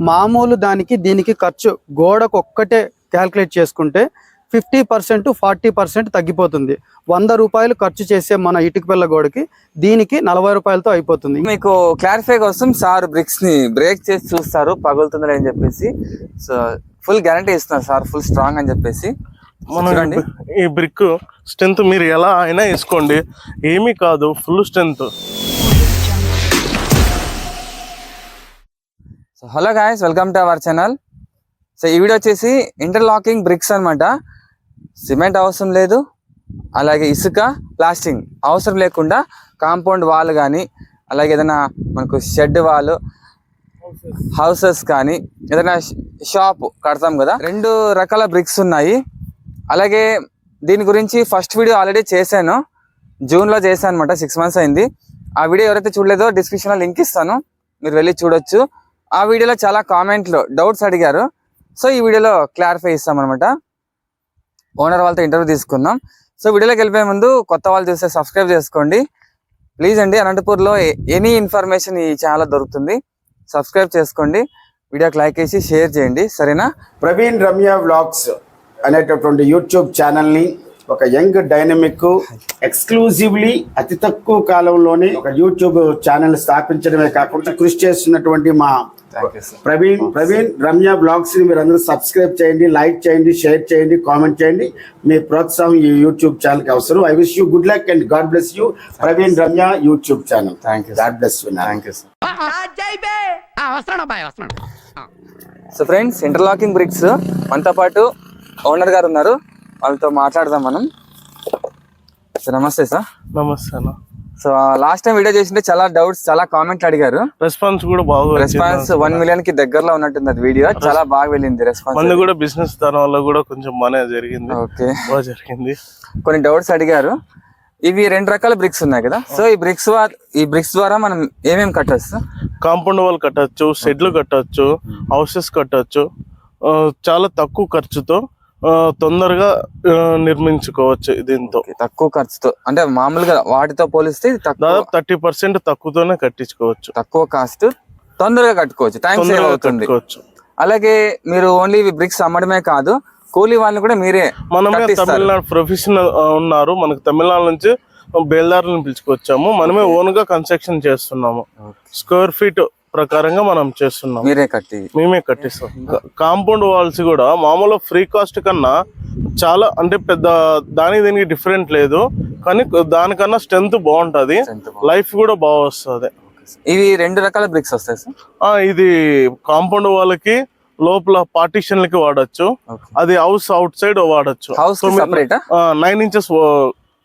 మామూలు దానికి దీనికి ఖర్చు గోడకు ఒక్కటే క్యాల్కులేట్ చేసుకుంటే 50% to 40% తగ్గిపోతుంది. 100 రూపాయలు ఖర్చు చేసే మన ఇటుక పిల్ల గోడకి దీనికి 40 రూపాయలతో అయిపోతుంది. మీకు క్లారిఫై కోసం సార్ బ్రిక్స్ ని బ్రేక్ చేసి చూస్తారు పగులుతుందని అని చెప్పేసి. సో ఫుల్ గ్యారంటీ ఇస్తున్నారు సార్, ఫుల్ స్ట్రాంగ్ అని చెప్పేసి. ఈ బ్రిక్ స్ట్రెంత్ మీరు ఎలా అయినా వేసుకోండి, ఏమీ కాదు, full strength. So hello guys, welcome to our channel. So ఈ వీడియో వచ్చేసి ఇంటర్లాకింగ్ బ్రిక్స్ అనమాట. సిమెంట్ అవసరం లేదు, అలాగే ఇసుక ప్లాస్టింగ్ అవసరం లేకుండా కాంపౌండ్ వాల్ కానీ, అలాగే ఏదైనా మనకు షెడ్ వాల్, హౌసెస్ కానీ, ఏదైనా షాప్ కడతాం కదా, 2 రకాల బ్రిక్స్ ఉన్నాయి. అలాగే దీని గురించి ఫస్ట్ వీడియో ఆల్రెడీ చేశాను, జూన్లో చేశాను అనమాట. 6 months అయింది. ఆ వీడియో ఎవరైతే చూడలేదో డిస్క్రిప్షన్లో లింక్ ఇస్తాను, మీరు వెళ్ళి చూడొచ్చు. ఆ వీడియోలో చాలా కామెంట్లు డౌట్స్ అడిగారు. సో ఈ వీడియోలో క్లారిఫై ఇస్తామన్నమాట. ఓనర్ వాళ్ళతో ఇంటర్వ్యూ తీసుకుందాం. సో వీడియోలోకి వెళ్ళిపోయే ముందు కొత్త వాళ్ళు చూస్తే సబ్స్క్రైబ్ చేసుకోండి ప్లీజ్ అండి. అనంతపూర్లో ఎనీ ఇన్ఫర్మేషన్ ఈ ఛానల్లో దొరుకుతుంది, సబ్స్క్రైబ్ చేసుకోండి, వీడియోకి లైక్ చేసి షేర్ చేయండి, సరేనా? ప్రవీణ్ రమ్య వ్లాగ్స్ అనేటటువంటి యూట్యూబ్ ఛానల్ని ఒక యంగ్ డైనమిక్ ఎక్స్క్లూజివ్లీ అతి తక్కువ కాలంలోనే ఒక యూట్యూబ్ ఛానల్ స్థాపించడమే కాకుండా కృషి చేస్తున్నటువంటి మా ప్రవీణ్ రమ్య బ్లాగ్స్ ని మీరు అందరూ సబ్స్క్రైబ్ చేయండి, లైక్ చేయండి, షేర్ చేయండి, కామెంట్ చేయండి. మీ ప్రోత్సాహం ఈ యూట్యూబ్ ఛానల్ కి అవసరం. I wish you good luck and God bless you. Praveen Ramya YouTube channel. God bless you. So friends, interlocking bricks మనతో పాటు ఓనర్ గారు ఉన్నారు, వాళ్ళతో మాట్లాడదాం మనం. సార్ నమస్తే. సార్ నమస్తే అన్న. సో లాస్ట్ టైం వీడియో చేసింటే చాలా డౌట్స్, చాలా కామెంట్లు అడిగారు. రెస్పాన్స్ కూడా బాగా, రెస్పాన్స్ 1 million కి దగ్గరలో ఉన్నట్టుంది. అది వీడియో చాలా బాగా వెళ్ళింది రెస్పాన్స్. మన కూడా బిజినెస్ దాని వల్ల కూడా కొంచెం మనీ జరిగింది. ఓకే, బాగా జరిగింది. కొన్ని డౌట్స్ అడిగారు. ఇవి 2 రకాల బ్రిక్స్ ఉన్నాయి కదా. సో ఈ బ్రిక్స్ ద్వారా మనం ఏమేమి కట్టొచ్చు? కాంపౌండ్ వాల్ కట్టచ్చు, షెడ్లు కట్టచ్చు, హౌసెస్ కట్టచ్చు. చాలా తక్కువ ఖర్చుతో తొందరగా నిర్మించుకోవచ్చు. దీంతో తక్కువ ఖర్చుతో అంటే మామూలుగా వాటితో పోలిస్తే దాదాపు 30% తక్కువతోనే కట్టించుకోవచ్చు. తక్కువ కాస్ట్, తొందరగా కట్టుకోవచ్చు, టైం సేవ్ అవుతుంది. అలాగే మీరు ఓన్లీ బ్రిక్స్ అమ్మడమే కాదు, కూలీ వాళ్ళని కూడా మీరే. మనమే తమిళనాడు ప్రొఫెషనల్ ఉన్నారు, మనకు తమిళనాడు నుంచి బేల్దారులను పిలుచుకొచ్చాము. మనమే ఓన్ గా కన్స్ట్రక్షన్ చేస్తున్నాము. స్క్వేర్ ఫీట్ ప్రకారంగా మనం చేస్తున్నాం, మేమే కట్టిస్తాం. కాంపౌండ్ వాల్స్ కూడా మామూలు ఫ్రీ కాస్ట్ కన్నా చాలా అంటే పెద్ద దీనికి డిఫరెంట్ లేదు, కానీ దానికన్నా స్ట్రెంత్ బాగుంటది, లైఫ్ కూడా బాగా వస్తుంది. ఇవి 2 రకాల బ్రిక్స్ వస్తాయి సార్. ఇది కాంపౌండ్ వాళ్ళకి లోపల పార్టీషన్లకి వాడచ్చు, అది హౌస్ అవుట్ సైడ్ వాడచ్చు. 9 inches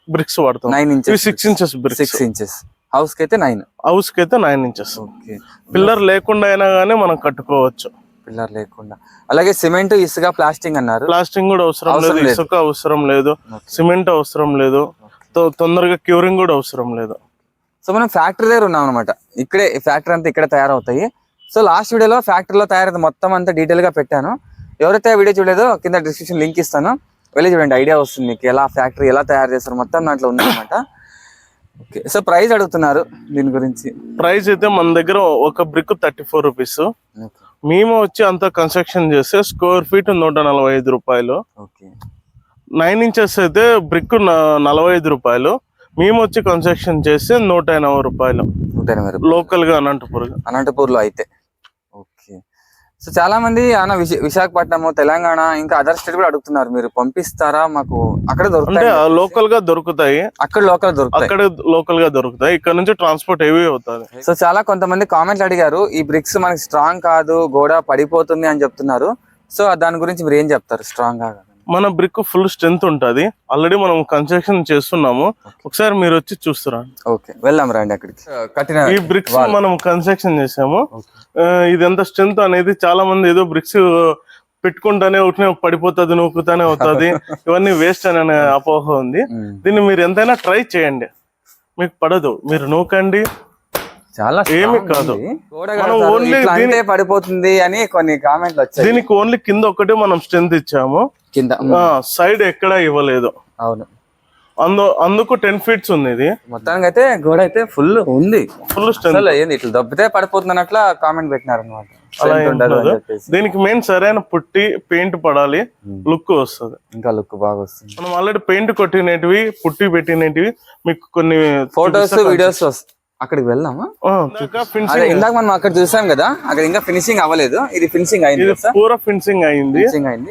బ్రిక్స్ వాడతాం. 6 inches బ్రిక్స్. 6 inches హౌస్ కి అయితే 9 inches. పిల్లర్ లేకుండా అయినా గానీ మనం కట్టుకోవచ్చు. పిల్లర్ లేకుండా. అలాగే సిమెంట్, ఇసుక, ప్లాస్టింగ్ అన్నారు. ప్లాస్టింగ్ కూడా అవసరం లేదు, ఇసుక అవసరం లేదు, సిమెంట్ అవసరం లేదు, తొందరగా క్యూరింగ్ కూడా అవసరం లేదు. సో మనం ఫ్యాక్టరీ దగ్గర ఉన్నాం అనమాట. ఇక్కడే ఫ్యాక్టరీ అంతా ఇక్కడ తయారవుతాయి. సో లాస్ట్ వీడియోలో ఫ్యాక్టరీలో తయారైతే మొత్తం అంతా డీటెయిల్ గా పెట్టాను. ఎవరైతే ఆ వీడియో చూడలేదో కింద డిస్క్రిప్షన్ లింక్ ఇస్తాను, వెళ్ళి చూడండి, ఐడియా వస్తుంది మీకు ఎలా ఫ్యాక్టరీ ఎలా తయారు చేస్తారు, మొత్తం దాంట్లో ఉందన్నమాట. ఓకే, సో ప్రైస్ అడుగుతున్నారు దీని గురించి. ప్రైస్ అయితే మన దగ్గర ఒక బ్రిక్ 34 rupees. మేము వచ్చి అంతా కన్స్ట్రక్షన్ చేస్తే స్క్వేర్ ఫీట్ 145 రూపాయలు. 9 inches అయితే బ్రిక్ 45 రూపాయలు. మేము వచ్చి కన్స్ట్రక్షన్ చేస్తే 180 రూపాయలు లోకల్ గా అనంతపూర్ లో అయితే. ఓకే, సో చాలా మంది విశాఖపట్నం, తెలంగాణ, ఇంకా అదర్ స్టేట్ కూడా అడుగుతున్నారు, మీరు పంపిస్తారా మాకు? అక్కడ దొరుకుతాయి, లోకల్ గా దొరుకుతాయి. అక్కడ లోకల్ గా దొరుకుతాయి, ఇక్కడ నుంచి ట్రాన్స్పోర్ట్ హెవీ అవుతుంది. సో చాలా కొంతమంది కామెంట్లు అడిగారు, ఈ బ్రిక్స్ మనకి స్ట్రాంగ్ కాదు, గోడ పడిపోతుంది అని చెప్తున్నారు. సో దాని గురించి మీరు ఏం చెప్తారు? స్ట్రాంగ్ గా మన బ్రిక్ ఫుల్ స్ట్రెంత్ ఉంటది. ఆల్రెడీ మనం కన్స్ట్రక్షన్ చేస్తున్నాము, ఒకసారి మీరు వచ్చి చూస్తారా? ఓకే, వెళ్దాం రండి. అక్కడికి ఈ బ్రిక్స్ మనం కన్స్ట్రక్షన్ చేసాము. ఇది ఎంత స్ట్రెంత్ అనేది చాలా మంది ఏదో బ్రిక్స్ పెట్టుకుంటానే ఒకటి పడిపోతుంది, నూకుతానే అవుతుంది, ఇవన్నీ వేస్ట్ అనే అపోహ ఉంది. దీన్ని మీరు ఎంతైనా ట్రై చేయండి, మీకు పడదు, మీరు నూకండి, చాలా ఏమి కాదు. పడిపోతుంది అని కొన్ని కామెంట్లు వచ్చాయి. దీనికి ఓన్లీ కింద ఒకటే మనం స్ట్రెంత్ ఇచ్చాము, కింద సైడ్ ఎక్కడా ఇవ్వలేదు. అవును, అందుకు 10 feet ఉంది. ఇది మొత్తానికి అయితే గోడ అయితే ఫుల్ ఉంది, ఫుల్ స్ట్రెంత్. ఇట్లా దబ్బితే పడిపోతుంది అట్లా కామెంట్ పెట్టినారు అనమాట. అలా ఉండదు. దీనికి మెయిన్ సరైన పుట్టి పెయింట్ పడాలి, లుక్ వస్తుంది, ఇంకా లుక్ బాగా వస్తుంది. మనం ఆల్రెడీ పెయింట్ కొట్టినవి పుట్టి పెట్టినవి మీకు కొన్ని ఫోటోస్ వీడియోస్ అక్కడికి వెళ్దామా? ఇందాక మనం అక్కడ చూసాం కదా, అక్కడ ఇంకా ఫినిషింగ్ అవ్వలేదు. ఇది ఫినిషింగ్ అయింది, పూరా ఫినిషింగ్ అయింది.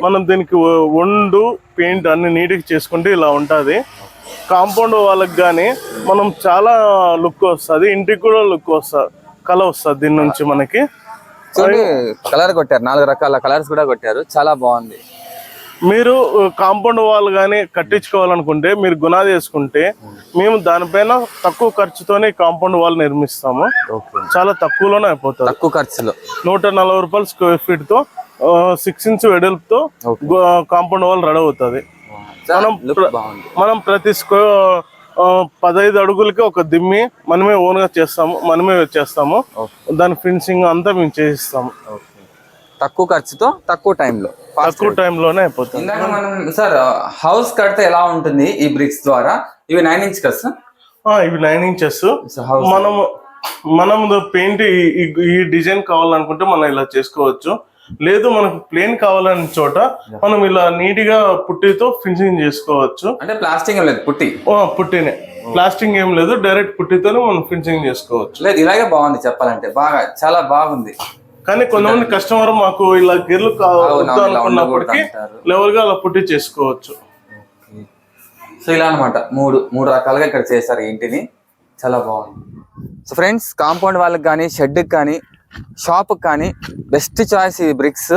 మనం దీనికి వండు పెయింట్ అన్ని నీట్ గా చేసుకుంటే ఇలా ఉంటది. కాంపౌండ్ వాళ్ళకి గానీ మనం చాలా లుక్ వస్తుంది, ఇంటికి కూడా లుక్ వస్తుంది, కలర్ వస్తుంది దీని నుంచి మనకి. కలర్ కొట్టారు, 4 రకాల కలర్స్ కూడా కొట్టారు, చాలా బాగుంది. మీరు కాంపౌండ్ వాల్ కానీ కట్టించుకోవాలనుకుంటే మీరు గుణాది వేసుకుంటే మేము దానిపైన తక్కువ ఖర్చుతోనే కాంపౌండ్ వాల్ నిర్మిస్తాము. చాలా తక్కువలోనే అయిపోతుంది, తక్కువ ఖర్చులో. 140 రూపాయలు స్క్వేర్ ఫీట్ తో 6 ఇంచ్ వెడల్పుతో కాంపౌండ్ వాల్ రెడీ అవుతుంది. మనం ప్రతి 15 అడుగులకి ఒక దిమ్మి మనమే ఓన్ గా చేస్తాము, మనమే చేస్తాము. దాని ఫినిషింగ్ అంతా మేము చేయిస్తాము. తక్కువ ఖర్చుతో తక్కువ టైంలోనే అయిపోతుంది. సార్ హౌస్ కడితే ఎలా ఉంటుంది ఈ బ్రిక్స్ ద్వారా? ఇవి 9 ఇంచ్ కదా సార్? ఇవి 9 ఇంచెస్. మనం పెయింట్ ఈ డిజైన్ కావాలనుకుంటే మనం ఇలా చేసుకోవచ్చు. లేదు మనకు ప్లేన్ కావాలని చోట మనం ఇలా నీట్ గా పుట్టితో ఫినిషింగ్ చేసుకోవచ్చు. అంటే ప్లాస్టింగ్ ఏం లేదు, పుట్టినే, ప్లాస్టింగ్ ఏం లేదు, డైరెక్ట్ పుట్టితోనే మనం ఫినిషింగ్ చేసుకోవచ్చు. లేదు ఇలాగే బాగుంది చెప్పాలంటే, బాగా చాలా బాగుంది. కానీ కొంతమంది కస్టమర్ మాకు ఇలా గిర్లు కావాలన్నప్పటికీ లెవెల్ గా అలా పుట్టి చేసుకోవచ్చు. సో ఇలా అనమాట, మూడు రకాలుగా ఇక్కడ చేశారు ఇంటిని, చాలా బాగుంది. సో ఫ్రెండ్స్, కాంపౌండ్ వాళ్ళకి కానీ షెడ్కి కానీ షాప్ కానీ బెస్ట్ చాయిస్ ఈ బ్రిక్స్.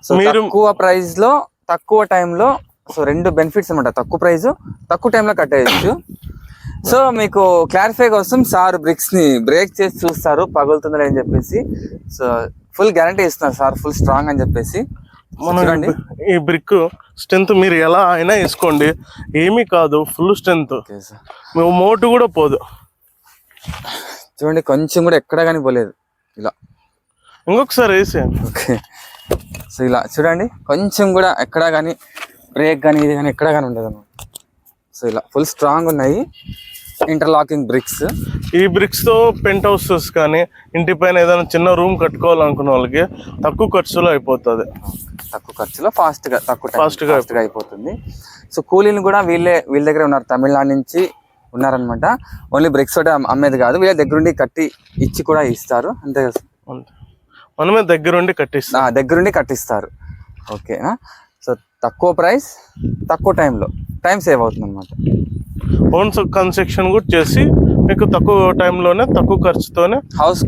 సో తక్కువ ప్రైస్ లో తక్కువ టైంలో, సో 2 బెనిఫిట్స్ అనమాట. తక్కువ ప్రైస్, తక్కువ టైంలో కట్టేయచ్చు. సో మీకు క్లారిఫై కోసం సార్ బ్రిక్స్ ని బ్రేక్ చేసి చూస్తారు పగులుతుందని అని చెప్పేసి. సో ఫుల్ గ్యారంటీ ఇస్తున్నారు సార్, ఫుల్ స్ట్రాంగ్ అని చెప్పేసి. మనం ఈ బ్రిక్ స్ట్రెంత్ మీరు ఎలా అయినా వేసుకోండి, ఏమీ కాదు, ఫుల్ స్ట్రెంత్, మోటు కూడా పోదు. చూడండి, కొంచెం కూడా ఎక్కడ కానీ పోలేదు. ఇలా ఇంకొకసారి వేసేయండి. ఓకే, సో ఇలా చూడండి, కొంచెం కూడా ఎక్కడా కానీ బ్రేక్ కానీ ఇది కానీ ఎక్కడా కానీ ఉండదు అన్నమాట. సో ఇలా ఫుల్ స్ట్రాంగ్ ఉన్నాయి ఇంటర్లాకింగ్ బ్రిక్స్. ఈ బ్రిక్స్ తో పెంట్ హౌసెస్ కానీ ఇంటి పైన ఏదైనా చిన్న రూమ్ కట్టుకోవాలనుకున్న వాళ్ళకి తక్కువ ఖర్చులో అయిపోతుంది. తక్కువ ఖర్చులో ఫాస్ట్గా అయిపోతుంది. సో కూలీని కూడా వీళ్ళ దగ్గర ఉన్నారు, తమిళనాడు నుంచి ఉన్నారనమాట. ఓన్లీ బ్రిక్స్ ఒకటి అమ్మేది కాదు, వీళ్ళ దగ్గరుండి కట్టి ఇచ్చి కూడా ఇస్తారు. అంతే కదా, మనమే దగ్గరుండి కట్టిస్తారు. ఓకేనా? సో తక్కువ ప్రైస్, తక్కువ టైం సేవ్ అవుతుంది అనమాట. ఓన్ కన్స్ట్రక్షన్ కూడా చేసి మీకు తక్కువ టైంలోనే తక్కువ ఖర్చుతోనే హౌస్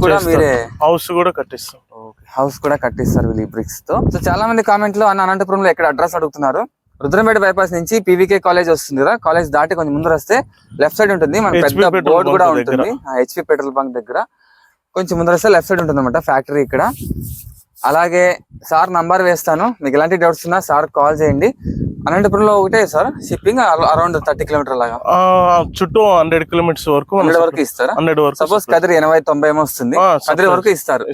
కూడా కట్టిస్తారు వీళ్ళు బ్రిక్స్ తో. సో చాలా మంది కామెంట్ లో అనంతపురంలో ఎక్కడ అడ్రస్ అడుగుతున్నారు. రుద్రంపేట బైపాస్ నుంచి పీవీకే కాలేజ్ వస్తుంది కదా, కాలేజ్ దాటి కొంచెం ముందర వస్తే లెఫ్ట్ సైడ్ ఉంటుంది, మన పెద్ద బోర్డు కూడా ఉంటుంది. హెచ్పి పెట్రోల్ బంక్ దగ్గర కొంచెం ముందర వస్తే లెఫ్ట్ సైడ్ ఉంటుంది అనమాట ఫ్యాక్టరీ ఇక్కడ. అలాగే సార్ నంబర్ వేస్తాను, మీకు ఎలాంటి డౌట్స్ ఉన్నా సార్ కాల్ చేయండి. అనంతపురంలో ఒకటే సార్ షిప్పింగ్, అరౌండ్ 30 కిలోమీటర్ లాగా చుట్టూ 100 కిలోమీటర్స్ వరకు ఇస్తారా? సపోజ్ కదిరి 80-90 ఏమో వస్తుంది, కదిరి వరకు ఇస్తారు.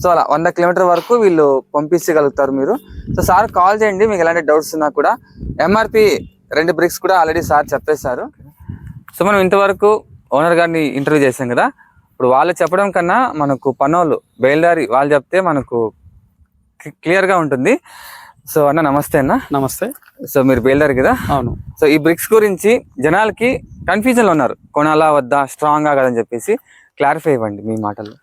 సో అలా 100 కిలోమీటర్ వరకు వీళ్ళు పంపించగలుగుతారు మీరు. సో సార్ కాల్ చేయండి మీకు ఎలాంటి డౌట్స్ ఉన్నా కూడా. ఎంఆర్పి 2 బ్రిక్స్ కూడా ఆల్రెడీ సార్ చెప్పేశారు. సో మనం ఇంతవరకు ఓనర్ గారిని ఇంటర్వ్యూ చేసాం కదా, ఇప్పుడు వాళ్ళు చెప్పడం కన్నా మనకు పనోళ్ళు బయలుదేరి వాళ్ళు చెప్తే మనకు క్లియర్గా ఉంటుంది. సో అన్న నమస్తే. నమస్తే. సో మీరు బయలుదేరు కదా? అవును. సో ఈ బ్రిక్స్ గురించి జనాలకి కన్ఫ్యూజన్లో ఉన్నారు, కొనాలా వద్దా, స్ట్రాంగ్ కాదని చెప్పేసి క్లారిఫై ఇవ్వండి మీ మాటల్లో.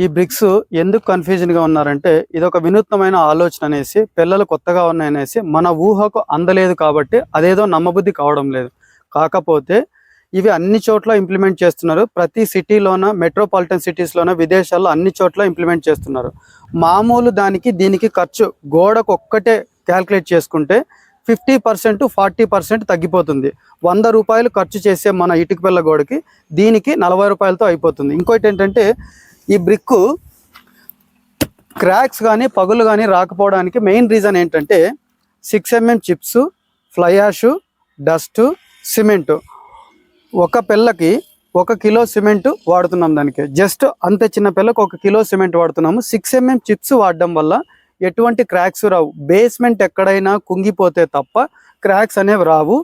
ఈ బ్రిక్స్ ఎందుకు కన్ఫ్యూజన్ గా ఉన్నారంటే, ఇది ఒక వినూత్నమైన ఆలోచన అనేసి, పిల్లలు కొత్తగా ఉన్నాయనేసి మన ఊహకు అందలేదు కాబట్టి అదేదో నమ్మబుద్ధి కావడం లేదు. కాకపోతే ఇవి అన్ని చోట్ల ఇంప్లిమెంట్ చేస్తున్నారు. ప్రతి సిటీలోన, మెట్రోపాలిటన్ సిటీస్లోన, విదేశాల్లో అన్ని చోట్ల ఇంప్లిమెంట్ చేస్తున్నారు. మామూలు దీనికి ఖర్చు గోడకు ఒక్కటే క్యాల్కులేట్ చేసుకుంటే 50% 40% తగ్గిపోతుంది. 100 రూపాయలు ఖర్చు చేసే మన ఇటుక పిల్ల గోడకి దీనికి 40 రూపాయలతో అయిపోతుంది. ఇంకోటి ఏంటంటే, ఈ బ్రిక్ క్రాక్స్ కానీ పగులు కానీ రాకపోవడానికి మెయిన్ రీజన్ ఏంటంటే 6 mm chips, fly ash, dust, cement. ఒక పిల్లకి 1 కిలో సిమెంట్ వాడుతున్నాం, దానికి జస్ట్ అంతే చిన్న పిల్లకు 1 కిలో సిమెంట్ వాడుతున్నాము. 6 mm చిప్స్ వాడడం వల్ల ఎటువంటి క్రాక్స్ రావు. బేస్మెంట్ ఎక్కడైనా కుంగిపోతే తప్ప క్రాక్స్ అనేవి రావు.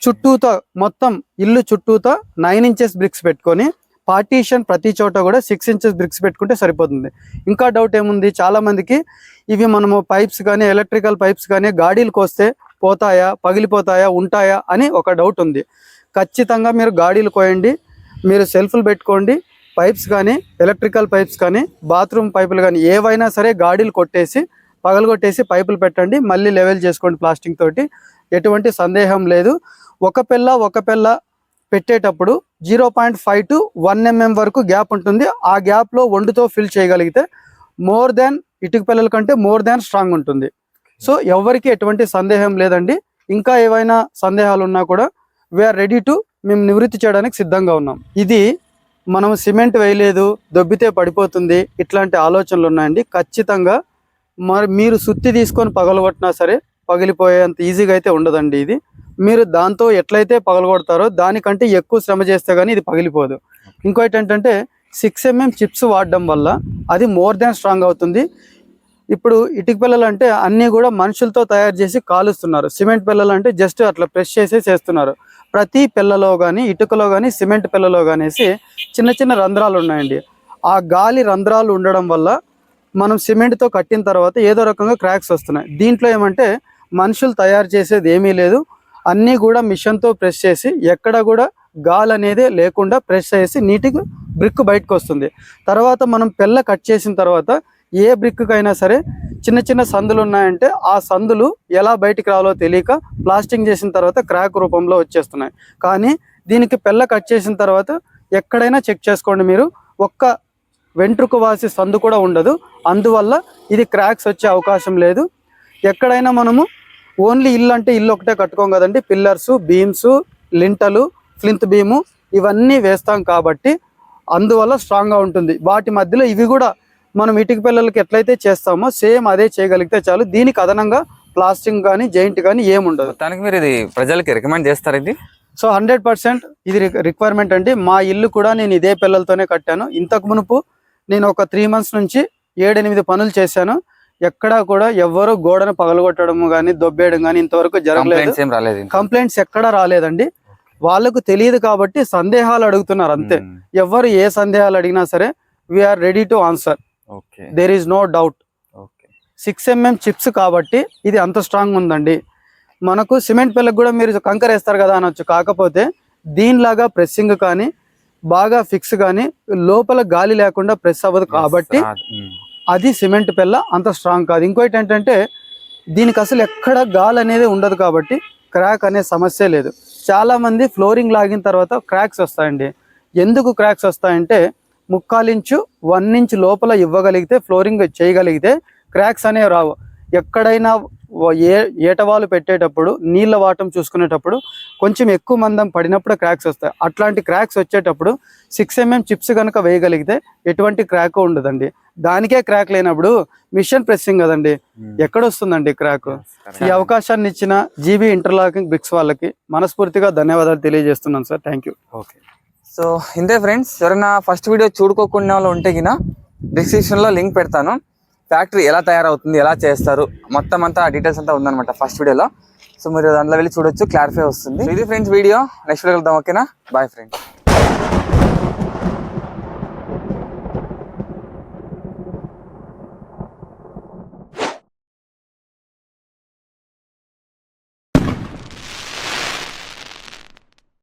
చుట్టూతో మొత్తం ఇల్లు చుట్టూతో 9 inches బ్రిక్స్ పెట్టుకొని పార్టీషన్ ప్రతి చోట కూడా 6 ఇంచెస్ బ్రిక్స్ పెట్టుకుంటే సరిపోతుంది. ఇంకా డౌట్ ఏముంది, చాలా మందికి ఇవి మనము పైప్స్ కానీ ఎలక్ట్రికల్ పైప్స్ కానీ గాడీలకు వస్తే పోతాయా, పగిలిపోతాయా, ఉంటాయా అని ఒక డౌట్ ఉంది. ఖచ్చితంగా మీరు గాడీలు కోయండి, మీరు సెల్ఫ్లు పెట్టుకోండి. పైప్స్ కానీ ఎలక్ట్రికల్ పైప్స్ కానీ బాత్రూమ్ పైపులు కానీ ఏవైనా సరే గాడీలు కొట్టేసి పగలగొట్టేసి పైపులు పెట్టండి, మళ్ళీ లెవెల్ చేసుకోండి ప్లాస్టింగ్ తోటి. ఎటువంటి సందేహం లేదు. ఒక పిల్ల పెట్టేటప్పుడు 0.5 to 1 mm వరకు గ్యాప్ ఉంటుంది. ఆ గ్యాప్లో వండుతో ఫిల్ చేయగలిగితే మోర్ దాన్ ఇటుక పిల్లల కంటే మోర్ దాన్ స్ట్రాంగ్ ఉంటుంది. సో ఎవరికి ఎటువంటి సందేహం లేదండి. ఇంకా ఏవైనా సందేహాలు ఉన్నా కూడా వీఆర్ రెడీ టు మేము నివృత్తి చేయడానికి సిద్ధంగా ఉన్నాం. ఇది మనం సిమెంట్ వేయలేదు, దొబ్బితే పడిపోతుంది, ఇట్లాంటి ఆలోచనలు ఉన్నాయండి. ఖచ్చితంగా మరి మీరు సుత్తి తీసుకొని పగలగొట్టినా సరే పగిలిపోయేంత ఈజీగా అయితే ఉండదండి. ఇది మీరు దాంతో ఎట్లయితే పగలగొడతారో దానికంటే ఎక్కువ శ్రమ చేస్తే కానీ ఇది పగిలిపోదు. ఇంకోటి ఏంటంటే 6 mm చిప్స్ వాడడం వల్ల అది మోర్ దాన్ స్ట్రాంగ్ అవుతుంది. ఇప్పుడు ఇటుక పిల్లలు అంటే అన్నీ కూడా మనుషులతో తయారు చేసి కాలుస్తున్నారు. సిమెంట్ పిల్లలు అంటే జస్ట్ అట్లా ప్రెస్ చేసి చేస్తున్నారు. ప్రతి పిల్లలో కానీ ఇటుకలో కానీ సిమెంట్ పిల్లలో కానేసి చిన్న చిన్న రంధ్రాలు ఉన్నాయండి. ఆ గాలి రంధ్రాలు ఉండడం వల్ల మనం సిమెంట్తో కట్టిన తర్వాత ఏదో రకంగా క్రాక్స్ వస్తున్నాయి. దీంట్లో ఏమంటే మనుషులు తయారు చేసేది ఏమీ లేదు, అన్నీ కూడా మిషన్తో ప్రెస్ చేసి ఎక్కడ కూడా గాలి అనేది లేకుండా ప్రెస్ చేసి నీట్గా బ్రిక్ బయటకు వస్తుంది. తర్వాత మనం పెళ్ళ కట్ చేసిన తర్వాత ఏ బ్రిక్కైనా సరే చిన్న చిన్న సందులు ఉన్నాయంటే ఆ సందులు ఎలా బయటికి రావాలో తెలియక ప్లాస్టింగ్ చేసిన తర్వాత క్రాక్ రూపంలో వచ్చేస్తున్నాయి. కానీ దీనికి పెళ్ళ కట్ చేసిన తర్వాత ఎక్కడైనా చెక్ చేసుకోండి మీరు, ఒక్క వెంట్రుక వాసి సందు కూడా ఉండదు. అందువల్ల ఇది క్రాక్స్ వచ్చే అవకాశం లేదు. ఎక్కడైనా మనము ఓన్లీ ఇల్లు అంటే ఇల్లు ఒకటే కట్టుకోం కదండి, పిల్లర్సు, బీమ్స్, లింటలు, ఫ్లింత్ బీము ఇవన్నీ వేస్తాం కాబట్టి అందువల్ల స్ట్రాంగ్గా ఉంటుంది. వాటి మధ్యలో ఇవి కూడా మనం ఇటుక పిల్లలకి ఎట్లయితే చేస్తామో సేమ్ అదే చేయగలిగితే చాలు. దీనికి అదనంగా ప్లాస్టింగ్ కానీ జైంట్ కానీ ఏముండదు. దానికి మీరు ఇది ప్రజలకి రికమెండ్ చేస్తారు ఇది? సో 100% ఇది రిక్వైర్మెంట్ అండి. మా ఇల్లు కూడా నేను ఇదే పిల్లలతోనే కట్టాను. ఇంతకు మునుపు నేను ఒక 3 months నుంచి 7-8 పనులు చేశాను. ఎక్కడా కూడా ఎవ్వరూ గోడను పగలగొట్టడం కానీ దొబ్బేయడం కానీ ఇంతవరకు జరగలేదు. కంప్లైంట్స్ ఎక్కడా రాలేదండి. వాళ్ళకు తెలియదు కాబట్టి సందేహాలు అడుగుతున్నారు అంతే. ఎవరు ఏ సందేహాలు అడిగినా సరే we're ready to answer. There is no doubt. 6 mm chips కాబట్టి ఇది అంత స్ట్రాంగ్ ఉందండి. మనకు సిమెంట్ పిల్లకి కూడా మీరు కంకర వేస్తారు కదా అనొచ్చు, కాకపోతే దీనిలాగా ప్రెస్సింగ్ కానీ బాగా ఫిక్స్ కానీ లోపల గాలి లేకుండా ప్రెస్ అవ్వదు కాబట్టి అది సిమెంట్ పిల్ల అంత స్ట్రాంగ్ కాదు. ఇంకోటి ఏంటంటే దీనికి అసలు ఎక్కడ గాలి అనేది ఉండదు కాబట్టి క్రాక్ అనే సమస్య లేదు. చాలామంది ఫ్లోరింగ్ లాగిన తర్వాత క్రాక్స్ వస్తాయండి. ఎందుకు క్రాక్స్ వస్తాయంటే 1/4 ఇంచు 1 ఇంచ్ లోపల ఇవ్వగలిగితే ఫ్లోరింగ్ చేయగలిగితే క్రాక్స్ అనేవి రావు. ఎక్కడైనా ఏటవాలు పెట్టేటప్పుడు నీళ్ళ వాటం చూసుకునేటప్పుడు కొంచెం ఎక్కువ మందం పడినప్పుడు క్రాక్స్ వస్తాయి. అట్లాంటి క్రాక్స్ వచ్చేటప్పుడు 6 mm చిప్స్ కనుక వేయగలిగితే ఎటువంటి క్రాక్ ఉండదండి. దానికే క్రాక్ లేనప్పుడు మిషన్ ప్రెస్సింగ్ కదండి, ఎక్కడ వస్తుందండి క్రాక్? ఈ అవకాశాన్ని ఇచ్చిన జీబీ ఇంటర్లాకింగ్ బ్రిక్స్ వాళ్ళకి మనస్ఫూర్తిగా ధన్యవాదాలు తెలియజేస్తున్నాను sir. Thank you. Okay, so ఇంతే ఫ్రెండ్స్. ఎవరైనా ఫస్ట్ వీడియో చూడుకోకుండా వాళ్ళు ఉంటే గిన డిస్క్రిప్షన్లో లింక్ పెడతాను. ఫ్యాక్టరీ ఎలా తయారవుతుంది, ఎలా చేస్తారు, మొత్తం అంతా డీటెయిల్స్ అంతా ఉందన్నమాట ఫస్ట్ వీడియోలో. సో మీరు దాంట్లో వెళ్ళి చూడొచ్చు, క్లారిఫై వస్తుంది. ఇది ఫ్రెండ్స్ వీడియో. నెక్స్ట్ వీడియో వెళ్దాం. ఓకేనా? Bye friends.